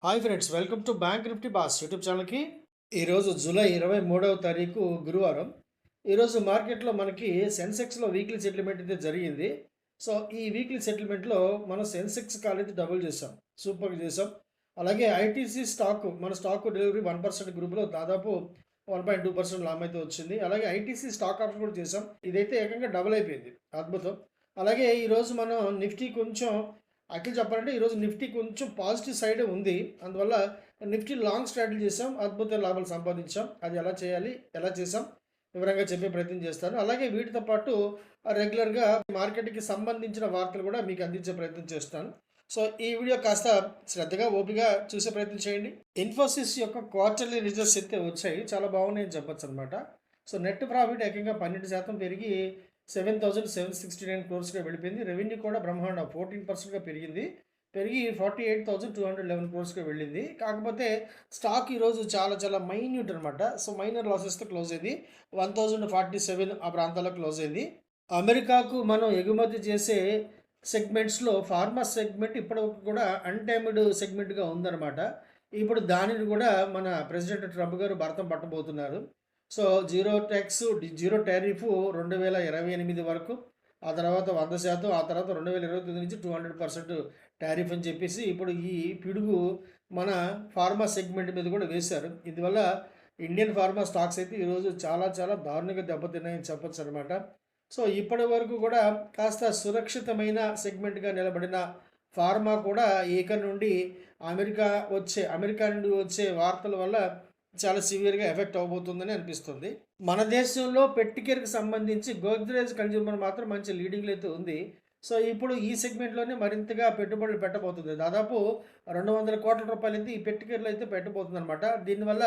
Hi friends, welcome to bank Nifty boss YouTube ఛానల్కి. ఈరోజు July 23వ తారీఖు గురువారం. ఈరోజు మార్కెట్లో మనకి సెన్సెక్స్లో వీక్లీ సెటిల్మెంట్ అయితే జరిగింది. సో ఈ వీక్లీ సెటిల్మెంట్లో మనం సెన్సెక్స్ కాల్ అయితే డబుల్ చేసాం, సూపర్గా చేసాం. అలాగే ఐటీసీ స్టాక్, మన స్టాక్ డెలివరీ 1% గ్రూప్లో దాదాపు 1.2% లాభం అయితే వచ్చింది. అలాగే ఐటీసీ స్టాక్ ఆప్షన్ కూడా చేసాం, ఇదైతే ఏకంగా డబుల్ అయిపోయింది, అద్భుతం. అలాగే ఈరోజు మనం నిఫ్టీ కొంచెం యాక్చువల్ చెప్పాలంటే ఈరోజు నిఫ్టీ కొంచెం పాజిటివ్ సైడే ఉంది. అందువల్ల నిఫ్టీ లాంగ్ స్ట్రాటజీ చేసాం, అద్భుత లాభాలు సంపాదించాం. అది ఎలా చేయాలి, ఎలా చేసాం వివరంగా చెప్పే ప్రయత్నం చేస్తాను. అలాగే వీటితో పాటు రెగ్యులర్గా మార్కెట్కి సంబంధించిన వార్తలు కూడా మీకు అందించే ప్రయత్నం చేస్తాను. సో ఈ వీడియో కాస్త శ్రద్ధగా ఓపిగా చూసే ప్రయత్నం చేయండి. ఇన్ఫోసిస్ యొక్క క్వార్టర్లీ రిజల్ట్స్ అయితే వచ్చాయి, చాలా బాగున్నాయని చెప్పొచ్చు అనమాట. సో నెట్ ప్రాఫిట్ ఏకంగా 12% పెరిగి 7,769 క్రోర్స్గా వెళ్ళిపోయింది. రెవెన్యూ కూడా బ్రహ్మాండం 14%గా పెరిగి 48,211 క్రోర్స్గా వెళ్ళింది. కాకపోతే స్టాక్ ఈరోజు చాలా చాలా మైన్యూట్ అనమాట. సో మైనర్ లాసెస్తో క్లోజ్ అయింది. 1047 ఆ ప్రాంతాల్లో క్లోజ్ అయింది. అమెరికాకు మనం ఎగుమతి చేసే సెగ్మెంట్స్లో ఫార్మా సెగ్మెంట్ ఇప్పటివరకు కూడా అన్టైమ్డ్ సెగ్మెంట్గా ఉందన్నమాట. ఇప్పుడు దానిని కూడా మన ప్రెసిడెంట్ ట్రంప్ గారు భరతం పట్టబోతున్నారు. So zero tax, zero tariff 2028 వరకు, ఆ తర్వాత 100%, ఆ తర్వాత 2029 నుంచి 200% టారిఫ్ అని చెప్పేసి ఇప్పుడు ఈ పిడుగు మన ఫార్మా సెగ్మెంట్ మీద కూడా వేశారు. ఇందువల్ల ఇండియన్ ఫార్మా స్టాక్స్ అయితే ఈరోజు చాలా చాలా దారుణంగా దెబ్బతిన్నాయని చెప్పొచ్చు అనమాట. సో ఇప్పటి వరకు కూడా కాస్త సురక్షితమైన సెగ్మెంట్గా నిలబడిన ఫార్మా కూడా ఇక నుండి అమెరికా నుండి వచ్చే వార్తల వల్ల చాలా సివియర్గా ఎఫెక్ట్ అవబోతుందని అనిపిస్తుంది. మన దేశంలో పెట్టికేర్కి సంబంధించి గోద్రేజ్ కన్జ్యూమర్ మాత్రం మంచి లీడింగ్లో అయితే ఉంది. సో ఇప్పుడు ఈ సెగ్మెంట్లోనే మరింతగా పెట్టుబడులు పెట్టబోతుంది. దాదాపు 200 కోట్ల రూపాయలు అయితే ఈ పెట్టికేర్లో అయితే పెట్టబోతుంది అనమాట. దీనివల్ల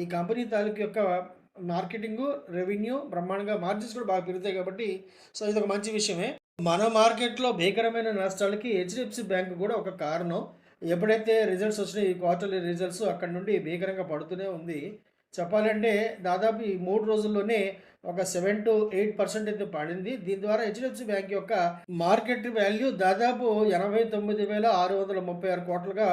ఈ కంపెనీ తాలూకు యొక్క మార్కెటింగ్ రెవెన్యూ బ్రహ్మాండంగా, మార్జిన్స్ కూడా బాగా పెరుగుతాయి కాబట్టి సో ఇది ఒక మంచి విషయమే. మన మార్కెట్లో భీకరమైన నష్టాలకి హెచ్డిఎఫ్సి బ్యాంక్ కూడా ఒక కారణం. ఎప్పుడైతే రిజల్ట్స్ వచ్చినాయి, ఈ క్వార్టర్లీ రిజల్ట్స్, అక్కడ నుండి భీకరంగా పడుతూనే ఉంది. చెప్పాలంటే దాదాపు ఈ 3 రోజుల్లోనే ఒక 7-8% అయితే పడింది. దీని ద్వారా హెచ్డిఎఫ్సి బ్యాంక్ యొక్క మార్కెట్ వాల్యూ దాదాపు 89,636 కోట్లుగా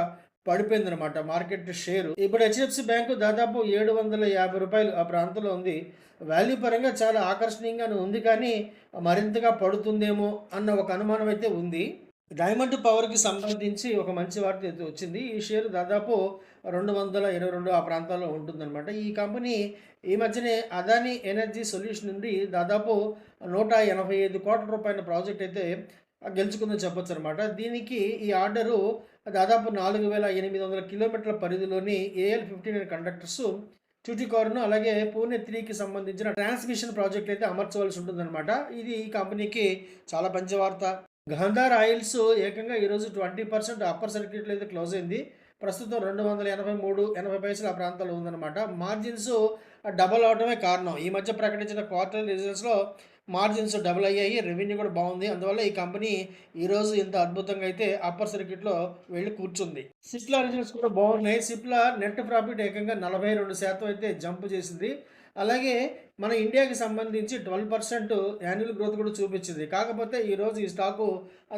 పడిపోయిందనమాట మార్కెట్ షేరు. ఇప్పుడు హెచ్డిఎఫ్సి బ్యాంకు దాదాపు 750 రూపాయలు ఆ ప్రాంతంలో ఉంది. వాల్యూ పరంగా చాలా ఆకర్షణీయంగానే ఉంది, కానీ మరింతగా పడుతుందేమో అన్న ఒక అనుమానం అయితే ఉంది. డైమండ్ పవర్కి సంబంధించి ఒక మంచి వార్త అయితే వచ్చింది. ఈ షేర్ దాదాపు 222 ఆ ప్రాంతాల్లో ఉంటుందన్నమాట. ఈ కంపెనీ ఈ మధ్యనే అదానీ ఎనర్జీ సొల్యూషన్ నుండి దాదాపు 185 కోట్ల రూపాయల ప్రాజెక్ట్ అయితే గెలుచుకుందని చెప్పొచ్చు అనమాట. దీనికి ఈ ఆర్డరు దాదాపు 4,800 కిలోమీటర్ల పరిధిలోని AL-59 కండక్టర్స్, ట్యూటికార్ను, అలాగే పూణే 3కి సంబంధించిన ట్రాన్స్మిషన్ ప్రాజెక్ట్ అయితే అమర్చవలసి ఉంటుందన్నమాట. ఇది ఈ కంపెనీకి చాలా మంచి వార్త. గంధార్ ఆయిల్స్ ఏకంగా ఈరోజు 20% అప్పర్ సర్క్యూట్లో అయితే క్లోజ్ అయింది. ప్రస్తుతం 283.80 ఆ ప్రాంతాల్లో ఉందన్నమాట. మార్జిన్స్ డబల్ అవడమే కారణం. ఈ మధ్య ప్రకటించిన క్వార్టర్ రిజల్ట్స్లో మార్జిన్స్ డబుల్ అయ్యాయి, రెవెన్యూ కూడా బాగుంది. అందువల్ల ఈ కంపెనీ ఈరోజు ఇంత అద్భుతంగా అయితే అప్పర్ సర్క్యూట్లో వెళ్ళి కూర్చుంది. సిప్లా రిజల్ట్స్ కూడా బాగున్నాయి. సిప్లా నెట్ ప్రాఫిట్ ఏకంగా 42% అయితే జంప్ చేసింది. అలాగే మన ఇండియాకి సంబంధించి 12% యాన్యువల్ గ్రోత్ కూడా చూపించింది. కాకపోతే ఈరోజు ఈ స్టాకు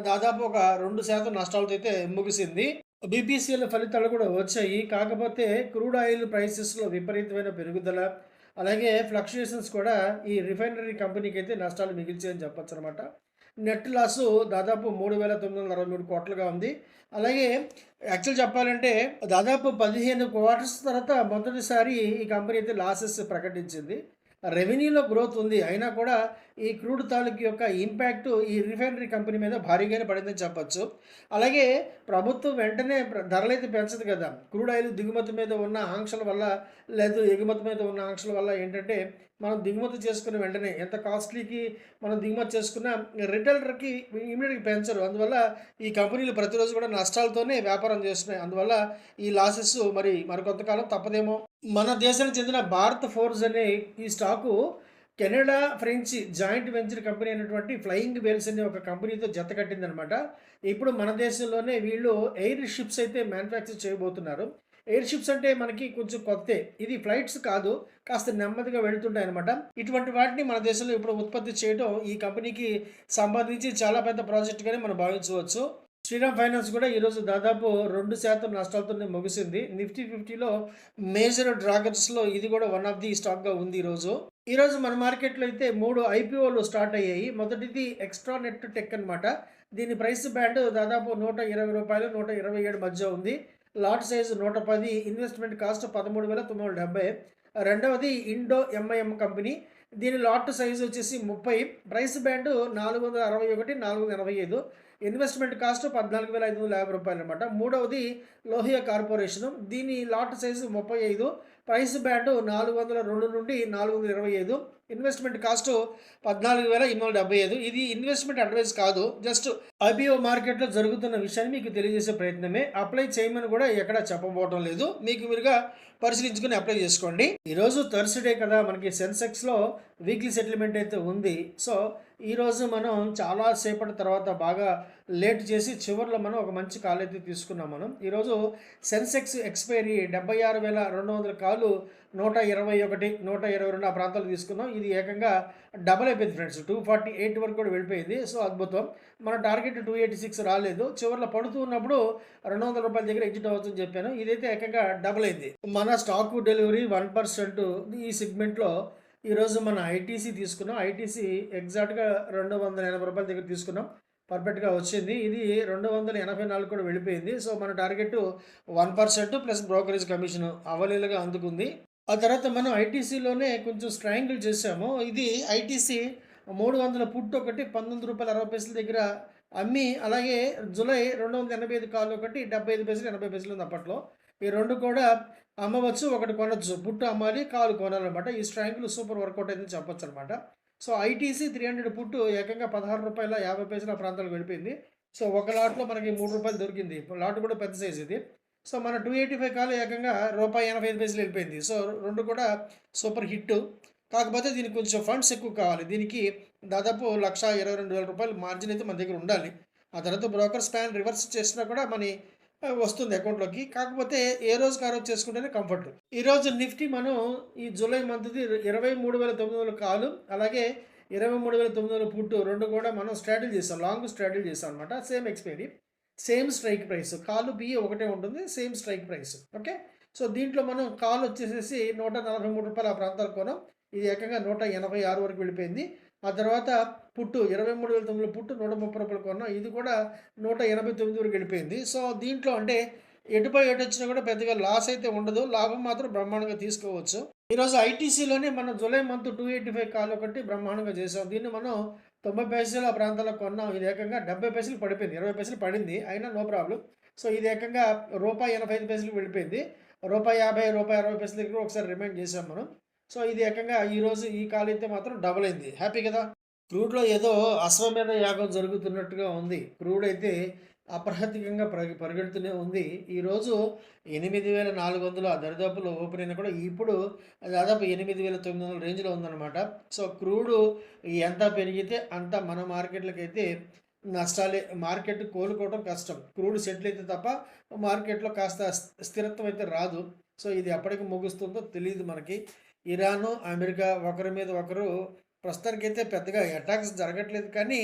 దాదాపు ఒక 2% నష్టాలతో అయితే ముగిసింది. బీపీసీఎల్ ఫలితాలు కూడా వచ్చాయి. కాకపోతే క్రూడ్ ఆయిల్ ప్రైసెస్లో విపరీతమైన పెరుగుదల, అలాగే ఫ్లక్చుయేషన్స్ కూడా ఈ రిఫైనరీ కంపెనీకి అయితే నష్టాలు మిగిల్చాయని చెప్పొచ్చు అనమాట. నెట్ లాసు దాదాపు 3,963 కోట్లుగా ఉంది. అలాగే యాక్చువల్ చెప్పాలంటే దాదాపు 15 క్వార్టర్స్ తర్వాత మొదటిసారి ఈ కంపెనీ అయితే లాసెస్ ప్రకటించింది. రెవెన్యూలో గ్రోత్ ఉంది, అయినా కూడా ఈ క్రూడ్ తాలూకు యొక్క ఇంపాక్ట్ ఈ రిఫైనరీ కంపెనీ మీద భారీగానే పడిందని చెప్పొచ్చు. అలాగే ప్రభుత్వం వెంటనే ధరలైతే పెంచదు కదా. క్రూడ్ ఆయిల్ దిగుమతి మీద ఉన్న ఆంక్షల వల్ల, లేదు ఎగుమతి మీద ఉన్న ఆంక్షల వల్ల ఏంటంటే మనం దిగుమతి చేసుకున్న వెంటనే ఎంత కాస్ట్లీకి మనం దిగుమతి చేసుకున్న రిటైలర్కి ఇమీడియట్గా పెంచరు. అందువల్ల ఈ కంపెనీలు ప్రతిరోజు కూడా నష్టాలతోనే వ్యాపారం చేస్తున్నాయి. అందువల్ల ఈ లాసెస్ మరికొంతకాలం తప్పదేమో. మన దేశానికి చెందిన భారత్ ఫోర్జ్ అనే ఈ stock Canada French joint venture company అయినటువంటి ఫ్లయింగ్ వేల్స్ అనే ఒక కంపెనీతో జత కట్టిందనమాట. ఇప్పుడు మన దేశంలోనే వీళ్ళు ఎయిర్ షిప్స్ అయితే మ్యానుఫ్యాక్చర్ చేయబోతున్నారు. ఎయిర్ షిప్స్ అంటే మనకి కొంచెం కొత్తే, ఇది ఫ్లైట్స్ కాదు, కాస్త నెమ్మదిగా వెళుతుంటాయి అనమాట. ఇటువంటి వాటిని మన దేశంలో ఇప్పుడు ఉత్పత్తి చేయడం ఈ కంపెనీకి సంబంధించి చాలా పెద్ద ప్రాజెక్ట్గానే మనం భావించవచ్చు. శ్రీరామ్ ఫైనాన్స్ కూడా ఈరోజు దాదాపు 2% నష్టాలతోనే ముగిసింది. నిఫ్టీ 50లో మేజర్ డ్రాగర్స్‌లో ఇది కూడా వన్ ఆఫ్ ది స్టాక్‌గా ఉంది ఈరోజు. ఈరోజు మన మార్కెట్‌లో అయితే 3 ఐపీఓలు స్టార్ట్ అయ్యాయి. మొదటిది ఎక్స్ట్రా నెట్ టెక్ అనమాట. దీని ప్రైస్ బ్యాండ్ దాదాపు రూ. 120, 127 మధ్య ఉంది. Lot size 110, investment cost 13,970. రెండవది ఇండో ఎంఐఎం కంపెనీ. దీని లాట్ సైజ్ వచ్చేసి 30, ప్రైస్ బ్యాండ్ 461, 485, ఇన్వెస్ట్‌మెంట్ కాస్ట్ రూ. 14,550 అనమాట. మూడవది లోహియా కార్పొరేషను. దీని లాట్ సైజు 35, ప్రైస్ బ్యాండ్ 402 నుండి 425, ఇన్వెస్ట్‌మెంట్ కాస్ట్ 14,875. ఇది ఇన్వెస్ట్‌మెంట్ అడ్వైస్ కాదు. జస్ట్ ఐపీఓ మార్కెట్‌లో జరుగుతున్న విషయాన్ని మీకు తెలియజేసే ప్రయత్నమే. అప్లై చేయమని కూడా ఎక్కడా చెప్పబోవటం లేదు. మీకు మీరుగా పరిశీలించుకొని అప్లై చేసుకోండి. ఈరోజు థర్స్‌డే కదా, మనకి సెన్సెక్స్‌లో వీక్లీ సెటిల్మెంట్ అయితే ఉంది. సో ఈరోజు మనం చాలా సేపటి తర్వాత బాగా లేట్ చేసి చివరిలో మనం ఒక మంచి కాల్ అయితే తీసుకున్నాం మనం. ఈరోజు సెన్సెక్స్ ఎక్స్పైరీ 76,200 కాలు 121, 122 ఆ ప్రాంతాలు తీసుకున్నాం. ఇది ఏకంగా డబల్ అయిపోయింది ఫ్రెండ్స్. 248 వరకు కూడా వెళ్ళిపోయింది. సో అద్భుతం. మన టార్గెట్ 286 రాలేదు. చివరిలో పడుతూ ఉన్నప్పుడు రూ. 200 దగ్గర ఎగ్జిట్ అవుతుందని చెప్పాను. ఇదైతే ఏకంగా డబల్ అయింది. మన స్టాక్ డెలివరీ 1% ఈ సెగ్మెంట్లో ఈరోజు మన ఐటీసీ తీసుకున్నాం. ఐటీసీ ఎగ్జాక్ట్గా రూ. 280 దగ్గర తీసుకున్నాం. పర్ఫెక్ట్గా వచ్చింది. ఇది 284 కూడా వెళ్ళిపోయింది. సో మన టార్గెట్ 1% ప్లస్ బ్రోకరేజ్ కమిషన్ అవలీలుగా అందుకుంది. ఆ తర్వాత మనం ఐటీసీలోనే కొంచెం స్ట్రాంగిల్ చేసాము. ఇది ఐటీసీ 300 పుట్ ఒకటి ₹19.60 దగ్గర అమ్మి, అలాగే జూలై 285 కాల్ ఒకటి 75 80 పైసలు ఉంది అప్పట్లో. ఈ రెండు కూడా అమ్మవచ్చు, ఒకటి కొనొచ్చు. పుట్టు అమ్మాలి, కాలు కొనాలన్నమాట. ఈ స్ట్రాంగిల్ సూపర్ వర్కౌట్ అయిందని చెప్పొచ్చు అనమాట. సో ఐటీసీ 300 పుట్టు ఏకంగా ₹16.50 ఆ ప్రాంతాలకు వెళ్ళిపోయింది. సో ఒక లాట్లో మనకి ₹3 దొరికింది. లాట్ కూడా పెద్ద సైజ్ ఇది. సో మన 285 కాలు ఏకంగా ₹1.85 వెళ్ళిపోయింది. సో రెండు కూడా సూపర్ హిట్. కాకపోతే దీనికి కొంచెం ఫండ్స్ ఎక్కువ కావాలి. దీనికి దాదాపు ₹122,000 మార్జిన్ అయితే మన దగ్గర ఉండాలి. ఆ తర్వాత బ్రోకర్ స్పాన్ రివర్స్ చేసినా కూడా మనీ వస్తుంది అకౌంట్లోకి. కాకపోతే ఏ రోజుకి ఆ రోజు చేసుకుంటేనే కంఫర్ట్. ఈరోజు నిఫ్టీ మనం ఈ జూలై మంత్ది 23,900 కాలు, అలాగే 23,900 పుట్టు రెండు కూడా మనం స్ట్రాటిల్ చేసాం. లాంగ్ స్ట్రాటిల్ చేసాం అనమాట. Same expiry, same strike price. కాలు పిఈ ఒకటే ఉంటుంది, same strike price. Okay. So దీంట్లో మనం కాల్ వచ్చేసేసి ₹143 ఆ ప్రాంతాలు కొనం. ఇది ఏకంగా 186 వరకు వెళ్ళిపోయింది. ఆ తర్వాత పుట్టు 23,900 పుట్టు ₹130 కొన్నాం. ఇది కూడా 189 వరకు వెళ్ళిపోయింది. సో దీంట్లో అంటే ఎటుపై ఎటు వచ్చినా కూడా పెద్దగా లాస్ అయితే ఉండదు. లాభం మాత్రం బ్రహ్మాండంగా తీసుకోవచ్చు. ఈరోజు ఐటీసీలోనే మనం జూలై మంత్ 285 కాల్ ఒకటి బ్రహ్మాండంగా చేసాం. దీన్ని మనం 90 పైసలు ఆ ప్రాంతాల్లో కొన్నాం. ఇది ఏకంగా 70 పైసలు పడిపోయింది. 20 పైసలు పడింది, అయినా నో ప్రాబ్లం. సో ఇది ఏకంగా ₹1.85 వెళ్ళిపోయింది. ₹1.50, ₹1.60 దగ్గర ఒకసారి రిమైండ్ చేసాం మనం. సో ఇది ఏకంగా ఈరోజు ఈ కాల్ అయితే మాత్రం డబుల్ అయింది. హ్యాపీ కదా. క్రూడ్లో ఏదో అశ్వమేధ యాగం జరుగుతున్నట్టుగా ఉంది. క్రూడ్ అయితే అప్రహతికంగా పరిగెడుతూనే ఉంది. ఈరోజు 8,400 ఆ దరిదాపులో ఓపెన్ అయినా కూడా ఇప్పుడు దాదాపు 8,900 రేంజ్లో ఉందన్నమాట. సో క్రూడు ఎంత పెరిగితే అంత మన మార్కెట్లకైతే నష్టాలే. మార్కెట్ కోలుకోవడం కష్టం. క్రూడ్ సెటిల్ అయితే తప్ప మార్కెట్లో కాస్త స్థిరత్వం అయితే రాదు. సో ఇది ఎప్పటికి ముగుస్తుందో తెలియదు మనకి. ఇరాను, అమెరికా ఒకరి మీద ఒకరు ప్రస్తుతానికైతే పెద్దగా అటాక్స్ జరగట్లేదు, కానీ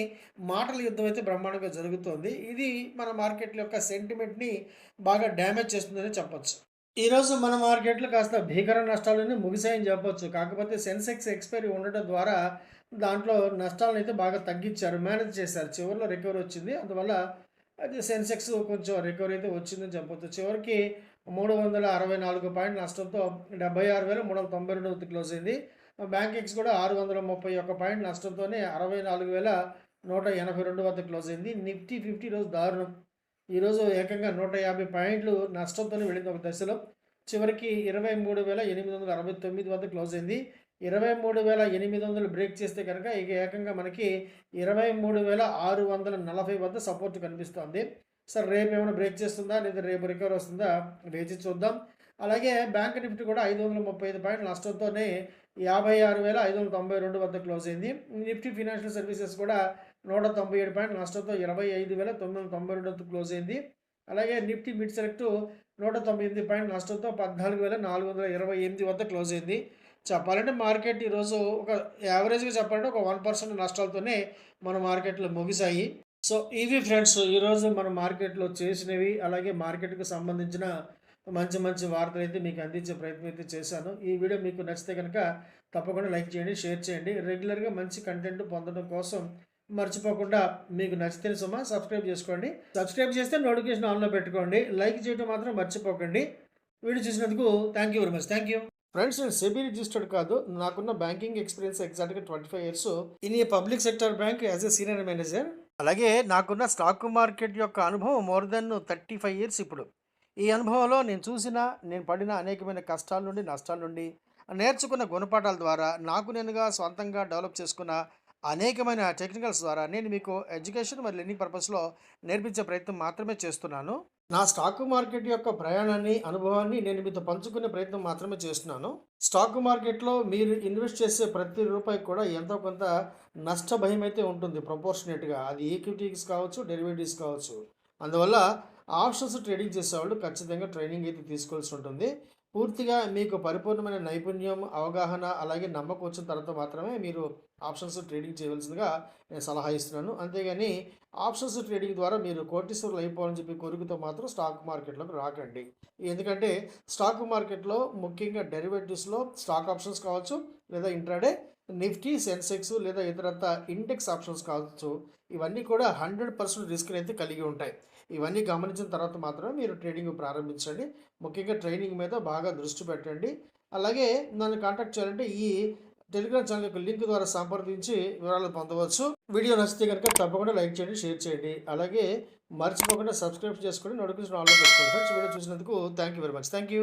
మాటల యుద్ధం అయితే బ్రహ్మాండంగా జరుగుతోంది. ఇది మన మార్కెట్ యొక్క సెంటిమెంట్ని బాగా డ్యామేజ్ చేస్తుందని చెప్పొచ్చు. ఈరోజు మన మార్కెట్లో కాస్త భీకర నష్టాలని ముగిసాయని చెప్పొచ్చు. కాకపోతే సెన్సెక్స్ ఎక్స్పైరీ ఉండటం ద్వారా దాంట్లో నష్టాలను అయితే బాగా తగ్గించారు, మేనేజ్ చేశారు. చివరిలో రికవరీ వచ్చింది. అందువల్ల అది సెన్సెక్స్ కొంచెం రికవరీ అయితే వచ్చిందని చెప్పొచ్చు. చివరికి 364 పాయింట్ నష్టంతో 76,392 క్లోజ్ అయింది. బ్యాంక్ ఎక్స్ కూడా 631 పాయింట్ నష్టంతోనే 64,182 వద్ద క్లోజ్ అయింది. నిఫ్టీ 50 రోజు దారుణం. ఈరోజు ఏకంగా 150 పాయింట్లు నష్టంతోనే వెళ్ళింది ఒక దశలో. చివరికి 23,869 వద్ద క్లోజ్ అయింది. 23,800 బ్రేక్ చేస్తే కనుక ఇక ఏకంగా మనకి 23,640 వద్ద సపోర్ట్ కనిపిస్తుంది. సార్ రేపు ఏమైనా బ్రేక్ చేస్తుందా లేదా రేపు రికవర్ వస్తుందా వేచి చూద్దాం. అలాగే బ్యాంక్ నిఫ్టీ కూడా 535 పాయింట్ల నష్టంతోనే 56,592 వద్ద క్లోజ్ అయింది. నిఫ్టీ ఫినాన్షియల్ సర్వీసెస్ కూడా 197 పాయింట్ల నష్టంతో 25,992 వద్ద క్లోజ్ అయింది. అలాగే నిఫ్టీ మిడ్ సెలెక్ట్ 198 పాయింట్ల నష్టంతో 14,428 వద్ద క్లోజ్ అయింది. చెప్పాలంటే మార్కెట్ ఈరోజు ఒక యావరేజ్గా చెప్పాలంటే ఒక 1% నష్టాలతోనే మన మార్కెట్లో ముగిశాయి. సో ఇవి ఫ్రెండ్స్ ఈరోజు మన మార్కెట్‌లో చేసినవి, అలాగే మార్కెట్‌కి సంబంధించిన మంచి మంచి వార్తలైతే మీకు అందించే ప్రయత్నం అయితే చేశాను. ఈ వీడియో మీకు నచ్చితే గనక తప్పకుండా లైక్ చేయండి, షేర్ చేయండి. రెగ్యులర్‌గా మంచి కంటెంట్ పొందడం కోసం మర్చిపోకుండా మీకు నచ్చితేనే సబ్స్క్రైబ్ చేసుకోండి. సబ్స్క్రైబ్ చేస్తే నోటిఫికేషన్ ఆన్‌లో పెట్టుకోండి. లైక్ చేయడం మాత్రం మర్చిపోకండి. వీడియో చూసినందుకు thank you very much. Thank you. Friends నేను సెబీ రిజిస్టర్డ్ కాదు. నాకున్న బ్యాంకింగ్ ఎక్స్‌పీరియన్స్ ఎగ్జాక్ట్‌గా 25 years in a public sector bank as a senior manager. అలాగే నాకున్న స్టాక్ మార్కెట్ యొక్క అనుభవం మోర్ దెన్ 35 ఇయర్స్ ఇప్పుడు. ఈ అనుభవంలో నేను పడిన అనేకమైన కష్టాల నుండి, నష్టాల నుండి, నేర్చుకున్న గుణపాఠాల ద్వారా, నాకు నేనుగా స్వంతంగా డెవలప్ చేసుకున్న అనేకమైన టెక్నికల్స్ ద్వారా నేను మీకు ఎడ్యుకేషన్ మరియు లెర్నింగ్ పర్పస్‌లో నేర్పించే ప్రయత్నం మాత్రమే చేస్తున్నాను. నా స్టాక్ మార్కెట్ యొక్క ప్రయాణాన్ని, అనుభవాన్ని నేను మీతో పంచుకునే ప్రయత్నం మాత్రమే చేస్తున్నాను. స్టాక్ మార్కెట్‌లో మీరు ఇన్వెస్ట్ చేసే ప్రతి రూపాయికి కూడా ఎంతో కొంత నష్ట భయమైతే ఉంటుంది ప్రపోర్షనేట్‌గా. అది ఈక్విటీస్ కావచ్చు, డెరివేటివ్స్ కావచ్చు. అందువల్ల ఆప్షన్స్ ట్రేడింగ్ చేసేవాళ్ళు ఖచ్చితంగా ట్రైనింగ్ అయితే తీసుకోవాల్సి ఉంటుంది. పూర్తిగా మీకు పరిపూర్ణమైన నైపుణ్యం, అవగాహన, అలాగే నమ్మకం వచ్చిన తర్వాత మాత్రమే మీరు ఆప్షన్స్ ట్రేడింగ్ చేయవలసిందిగా నేను సలహా ఇస్తున్నాను. అంతేగాని ఆప్షన్స్ ట్రేడింగ్ ద్వారా మీరు కోటీశ్వరులు అయిపోవాలని చెప్పి కోరికతో మాత్రం స్టాక్ మార్కెట్లోకి రాకండి. ఎందుకంటే స్టాక్ మార్కెట్‌లో ముఖ్యంగా డెరివేటివ్స్‌లో స్టాక్ ఆప్షన్స్ కావచ్చు, లేదా ఇంట్రాడే, నిఫ్టీ, సెన్సెక్స్ లేదా ఇతరత్రా ఇండెక్స్ ఆప్షన్స్ కావచ్చు. ఇవన్నీ కూడా 100% రిస్క్‌ని అయితే కలిగి ఉంటాయి. ఇవన్నీ గమనించిన తర్వాత మాత్రమే మీరు ట్రేడింగ్ ప్రారంభించండి. ముఖ్యంగా ట్రైనింగ్ మీద బాగా దృష్టి పెట్టండి. అలాగే నన్ను కాంటాక్ట్ చేయాలంటే ఈ టెలిగ్రామ్ ఛానల్ యొక్క లింక్ ద్వారా సంప్రదించి వివరాలు పొందవచ్చు. వీడియో నచ్చితే కనుక తప్పకుండా లైక్ చేయండి, షేర్ చేయండి. అలాగే మర్చిపోకుండా సబ్స్క్రైబ్ చేసుకొని నోటిఫికేషన్ ఆన్‌లో పెట్టుకోండి. ఫ్రెండ్స్ వీడియో చూసినందుకు thank you very much. Thank you.